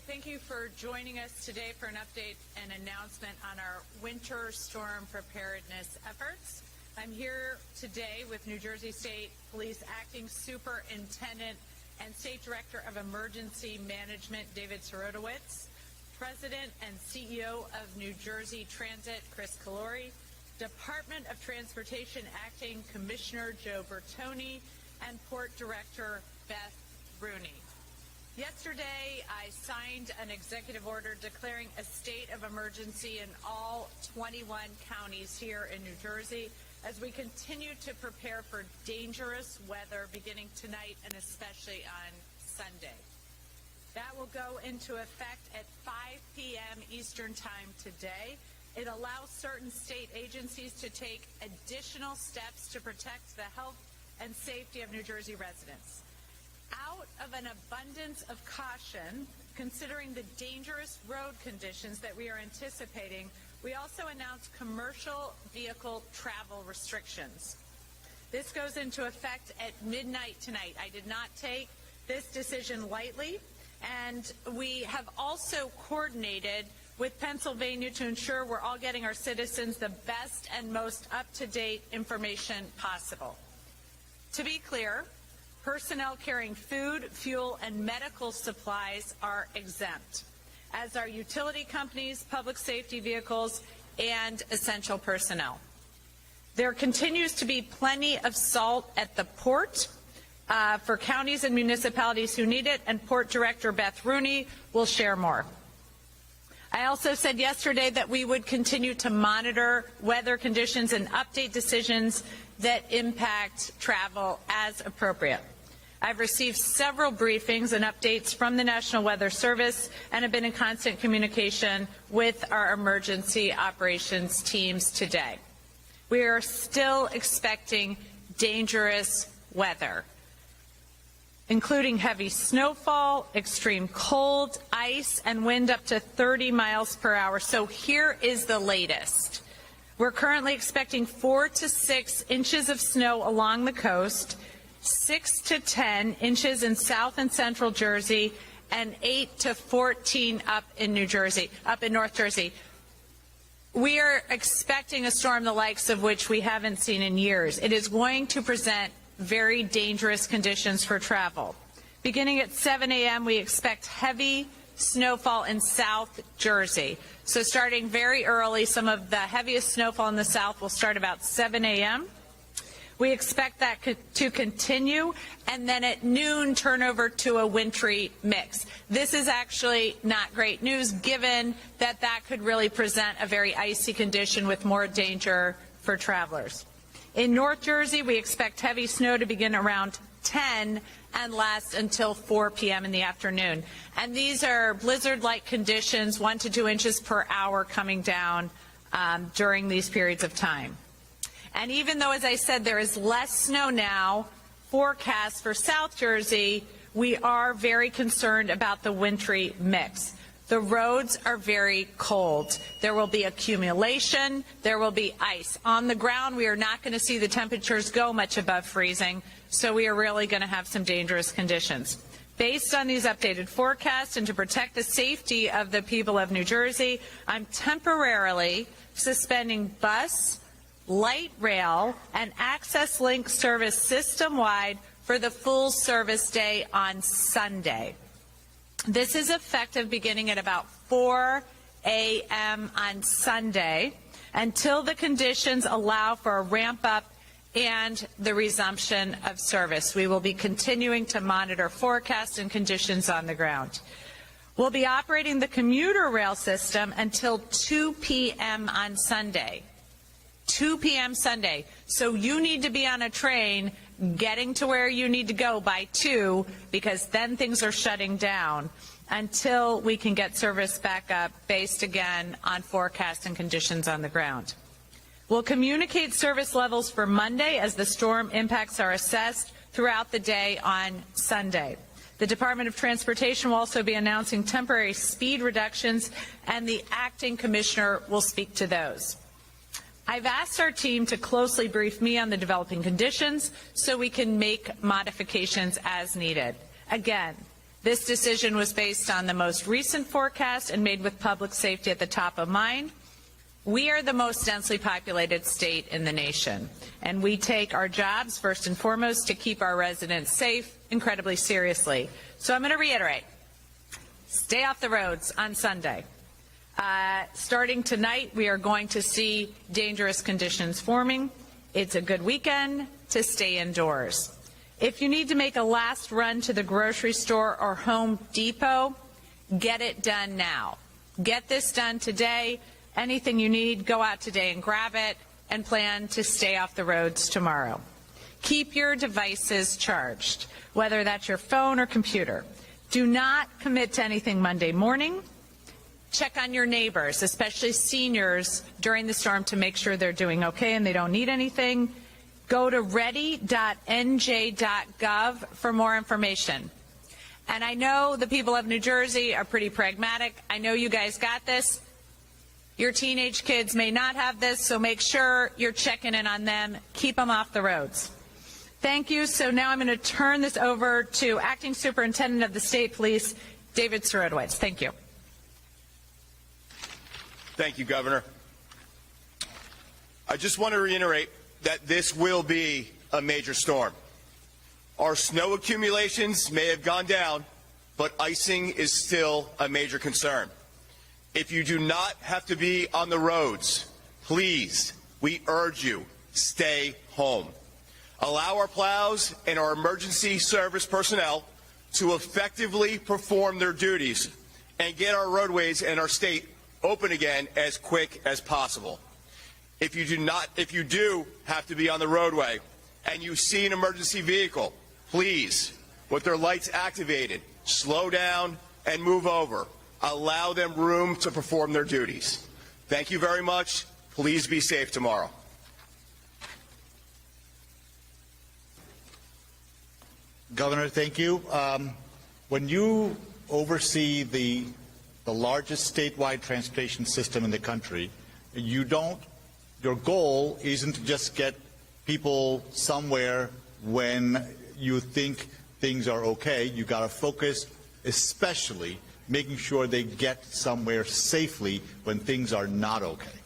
Thank you for joining us today for an update and announcement on our winter storm preparedness efforts. I'm here today with New Jersey State Police Acting Superintendent and State Director of Emergency Management, David Sorotowicz, President and CEO of New Jersey Transit, Chris Calori, Department of Transportation Acting Commissioner Joe Bertoni, and Port Director Beth Rooney. Yesterday, I signed an executive order declaring a state of emergency in all 21 counties here in New Jersey as we continue to prepare for dangerous weather beginning tonight and especially on Sunday. That will go into effect at 5 p.m. Eastern Time today. It allows certain state agencies to take additional steps to protect the health and safety of New Jersey residents. Out of an abundance of caution, considering the dangerous road conditions that we are anticipating, we also announced commercial vehicle travel restrictions. This goes into effect at midnight tonight. I did not take this decision lightly, and we have also coordinated with Pennsylvania to ensure we're all getting our citizens the best and most up-to-date information possible. To be clear, personnel carrying food, fuel, and medical supplies are exempt, as are utility companies, public safety vehicles, and essential personnel. There continues to be plenty of salt at the port for counties and municipalities who need it, and Port Director Beth Rooney will share more. I also said yesterday that we would continue to monitor weather conditions and update decisions that impact travel as appropriate. I've received several briefings and updates from the National Weather Service and have been in constant communication with our emergency operations teams today. We are still expecting dangerous weather, including heavy snowfall, extreme cold, ice, and wind up to 30 miles per hour. So here is the latest. We're currently expecting 4 to 6 inches of snow along the coast, 6 to 10 inches in South and Central Jersey, and 8 to 14 up in North Jersey. We are expecting a storm the likes of which we haven't seen in years. It is going to present very dangerous conditions for travel. Beginning at 7 a.m., we expect heavy snowfall in South Jersey. So starting very early, some of the heaviest snowfall in the south will start about 7 a.m. We expect that to continue, and then at noon turn over to a wintry mix. This is actually not great news, given that that could really present a very icy condition with more danger for travelers. In North Jersey, we expect heavy snow to begin around 10 and last until 4 p.m. in the afternoon. And these are blizzard-like conditions, 1 to 2 inches per hour coming down during these periods of time. And even though, as I said, there is less snow now forecast for South Jersey, we are very concerned about the wintry mix. The roads are very cold. There will be accumulation. There will be ice. On the ground, we are not going to see the temperatures go much above freezing, so we are really going to have some dangerous conditions. Based on these updated forecasts and to protect the safety of the people of New Jersey, I'm temporarily suspending bus, light rail, and access link service system-wide for the full service day on Sunday. This is effective beginning at about 4 a.m. on Sunday until the conditions allow for a ramp up and the resumption of service. We will be continuing to monitor forecasts and conditions on the ground. We'll be operating the commuter rail system until 2 p.m. on Sunday. 2 p.m. Sunday. So you need to be on a train getting to where you need to go by 2, because then things are shutting down until we can get service back up based again on forecast and conditions on the ground. We'll communicate service levels for Monday as the storm impacts are assessed throughout the day on Sunday. The Department of Transportation will also be announcing temporary speed reductions, and the acting commissioner will speak to those. I've asked our team to closely brief me on the developing conditions so we can make modifications as needed. Again, This decision was based on the most recent forecast and made with public safety at the top of mind. We are the most densely populated state in the nation, and we take our jobs, first and foremost, to keep our residents safe, incredibly seriously. So I'm going to reiterate, stay off the roads on Sunday. Starting tonight, we are going to see dangerous conditions forming. It's a good weekend to stay indoors. If you need to make a last run to the grocery store or Home Depot, get it done now. Get this done today. Anything you need, go out today and grab it, and plan to stay off the roads tomorrow. Keep your devices charged, whether that's your phone or computer. Do not commit to anything Monday morning. Check on your neighbors, especially seniors, during the storm to make sure they're doing okay and they don't need anything. Go to ready.nj.gov for more information. And I know the people of New Jersey are pretty pragmatic. I know you guys got this. Your teenage kids may not have this, so make sure you're checking in on them. Keep them off the roads. Thank you. So now I'm going to turn this over to Acting Superintendent of the State Police, David Sirotowicz. Thank you. Thank you, Governor. I just want to reiterate that this will be a major storm. Our snow accumulations may have gone down, but icing is still a major concern. If you do not have to be on the roads, please, we urge you, stay home. Allow our plows and our emergency service personnel to effectively perform their duties and get our roadways and our state open again as quick as possible. If you do have to be on the roadway and you see an emergency vehicle, please, with their lights activated, slow down and move over. Allow them room to perform their duties. Thank you very much. Please be safe tomorrow. Governor, thank you. When you oversee the largest statewide transportation system in the country, your goal isn't to just get people somewhere when you think things are okay. You got to focus especially making sure they get somewhere safely when things are not okay.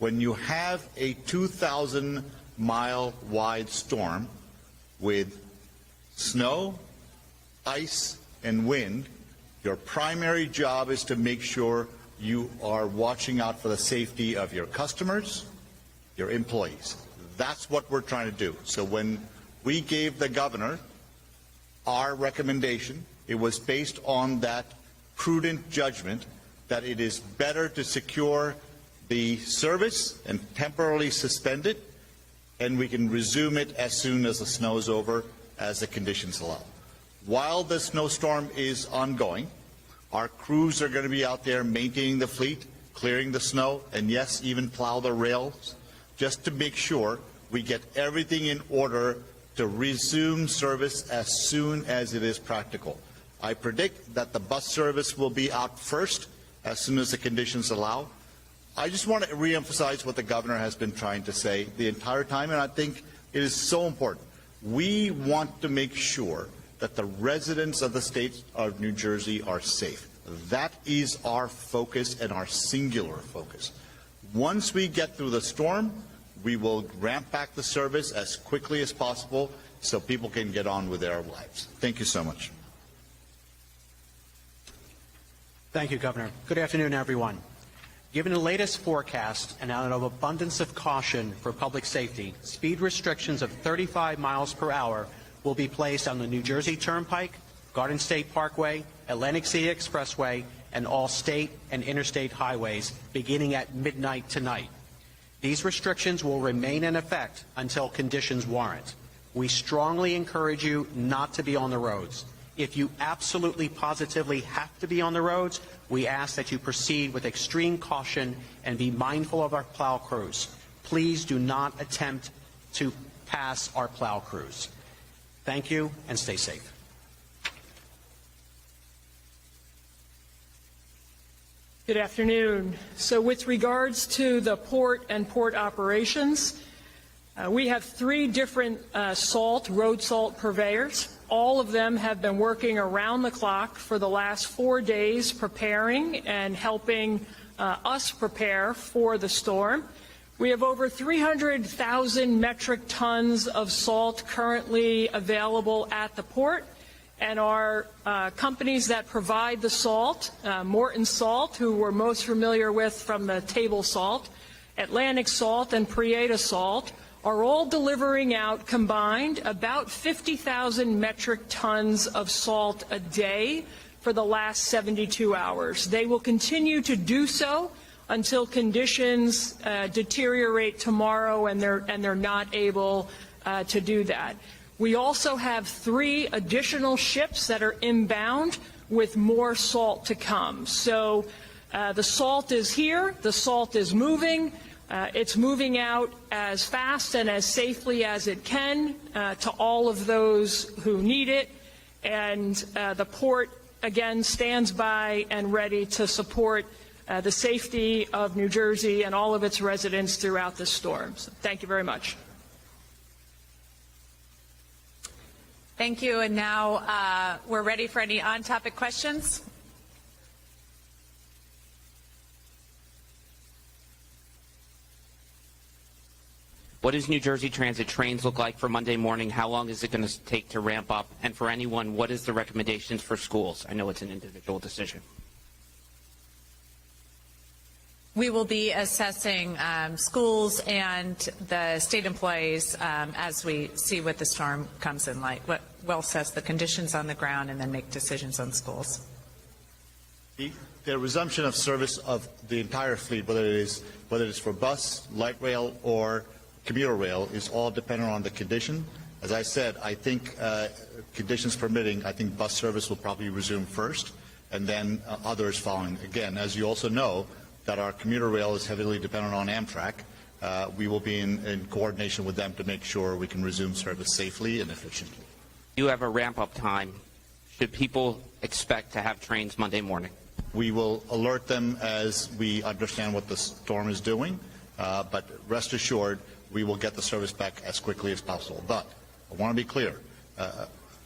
When you have a 2,000-mile wide storm with snow, ice, and wind, your primary job is to make sure you are watching out for the safety of your customers, your employees. That's what we're trying to do. So when we gave the governor our recommendation, it was based on that prudent judgment that it is better to secure the service and temporarily suspend it, and we can resume it as soon as the snow is over, as the conditions allow. While the snowstorm is ongoing, our crews are going to be out there maintaining the fleet, clearing the snow, and yes, even plow the rails, just to make sure we get everything in order to resume service as soon as it is practical. I predict that the bus service will be out first as soon as the conditions allow. I just want to reemphasize what the governor has been trying to say the entire time, and I think it is so important. We want to make sure that the residents of the state of New Jersey are safe. That is our focus and our singular focus. Once we get through the storm, we will ramp back the service as quickly as possible so people can get on with their lives. Thank you so much. Thank you, Governor. Good afternoon, everyone. Given the latest forecast and out of abundance of caution for public safety, speed restrictions of 35 miles per hour will be placed on the New Jersey Turnpike, Garden State Parkway, Atlantic City Expressway, and all state and interstate highways beginning at midnight tonight. These restrictions will remain in effect until conditions warrant. We strongly encourage you not to be on the roads. If you absolutely positively have to be on the roads, we ask that you proceed with extreme caution and be mindful of our plow crews. Please do not attempt to pass our plow crews. Thank you, and stay safe. Good afternoon. So with regards to the port and port operations, we have 3 different road salt purveyors. All of them have been working around the clock for the last 4 days preparing and helping us prepare for the storm. We have over 300,000 metric tons of salt currently available at the port, and our companies that provide the salt, Morton Salt, who we're most familiar with from the table salt, Atlantic Salt, and Prieta Salt, are all delivering out combined about 50,000 metric tons of salt a day for the last 72 hours. They will continue to do so until conditions deteriorate tomorrow and they're not able to do that. We also have 3 additional ships that are inbound with more salt to come. So the salt is here, the salt is moving. It's moving out as fast and as safely as it can to all of those who need it, and the port again stands by and ready to support the safety of New Jersey and all of its residents throughout this storm. So thank you very much. Thank you. And now we're ready for any on-topic questions. What does New Jersey Transit trains look like for Monday morning? How long is it going to take to ramp up? And for anyone, what is the recommendations for schools? I know it's an individual decision. We will be assessing schools and the state employees as we see what the storm comes in like. We'll assess the conditions on the ground and then make decisions on schools. The resumption of service of the entire fleet, whether it is for bus, light rail, or commuter rail, is all dependent on the condition. As I said, I think conditions permitting, I think bus service will probably resume first, and then others following. Again, as you also know, that our commuter rail is heavily dependent on Amtrak. We will be in coordination with them to make sure we can resume service safely and efficiently. You have a ramp-up time. Should people expect to have trains Monday morning? We will alert them as we understand what the storm is doing, but rest assured, we will get the service back as quickly as possible. But I want to be clear.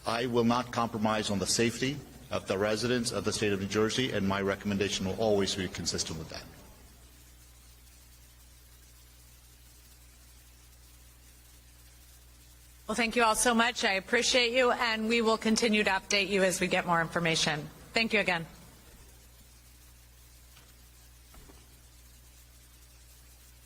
I will not compromise on the safety of the residents of the state of New Jersey, and my recommendation will always be consistent with that. Well, thank you all so much. I appreciate you, and we will continue to update you as we get more information. Thank you again.